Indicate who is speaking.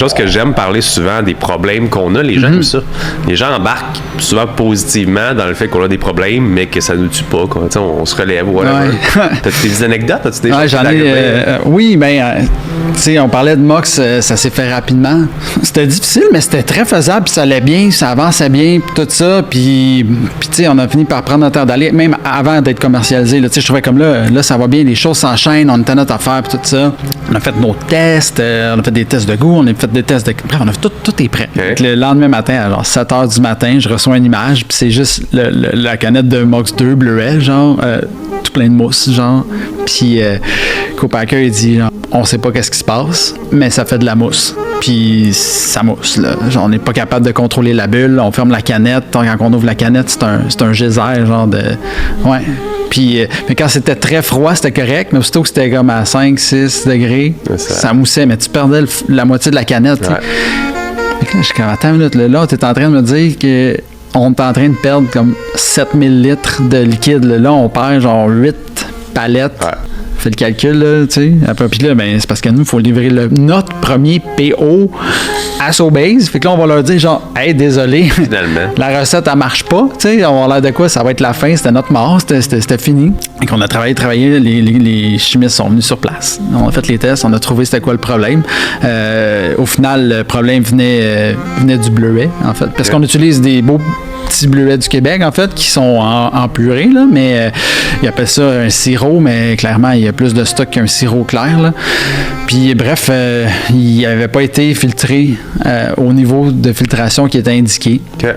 Speaker 1: Chose que j'aime parler souvent des problèmes qu'on a, les gens aiment ça. Les gens embarquent souvent positivement dans le fait qu'on a des problèmes, mais que ça ne nous tue pas. Quoi. On se relève. Voilà.
Speaker 2: Ouais.
Speaker 1: T'as-tu des anecdotes? As-tu des choses
Speaker 2: J'en ai. Oui, ben, tu sais, on parlait de Mox, ça s'est fait rapidement. C'était difficile, mais c'était très faisable, puis ça allait bien, ça avançait bien, puis tout ça. Puis tu sais, on a fini par prendre notre temps d'aller, même avant d'être commercialisé. Tu sais, je trouvais comme là, ça va bien, les choses s'enchaînent, on était à notre affaire, puis tout ça. On a fait nos tests, on a fait des tests de goût, on a fait des tests de. Bref, on a tout est prêt.
Speaker 1: Okay.
Speaker 2: Le lendemain matin, alors 7 h du matin, je reçois une image, puis c'est juste la canette de Mox 2 bleuet, genre, tout plein de mousse, genre. Puis Copacker, il dit, genre, on sait pas qu'est-ce qui se passe, mais ça fait de la mousse. Puis ça mousse, là. Genre, on n'est pas capable de contrôler la bulle, on ferme la canette. Quand on ouvre la canette, c'est un geyser, genre de. Ouais. Puis, mais quand c'était très froid, c'était correct, mais aussitôt que c'était comme à 5-6 degrés, ça moussait, mais tu perdais la moitié de la canette. Ouais. Fait que là, je suis comme, attends une minute, là, tu es en train de me dire que on est en train de perdre comme 7000 litres de liquide. Là, on perd genre 8 palettes. Ouais. Fais le calcul, là, tu sais. Après, puis là, ben, c'est parce que nous, il faut livrer notre premier PO à Sobeys. Fait que là, on va leur dire, genre, hey, désolé.
Speaker 1: Finalement.
Speaker 2: La recette, elle marche pas. Tu sais, on va l'air de quoi? Ça va être la fin. C'était notre mort. C'était fini. Et qu'on a travaillé. Les chimistes sont venus sur place. On a fait les tests. On a trouvé c'était quoi le problème. Au final, le problème venait du bleuet, en fait. Parce qu'on utilise des beaux petits bleuets du Québec, en fait, qui sont en purée, là, mais ils appellent ça un sirop, mais clairement, il y a plus de stock qu'un sirop clair, là. Puis, bref, il n'avait pas été filtré au niveau de filtration qui était indiqué.
Speaker 1: OK.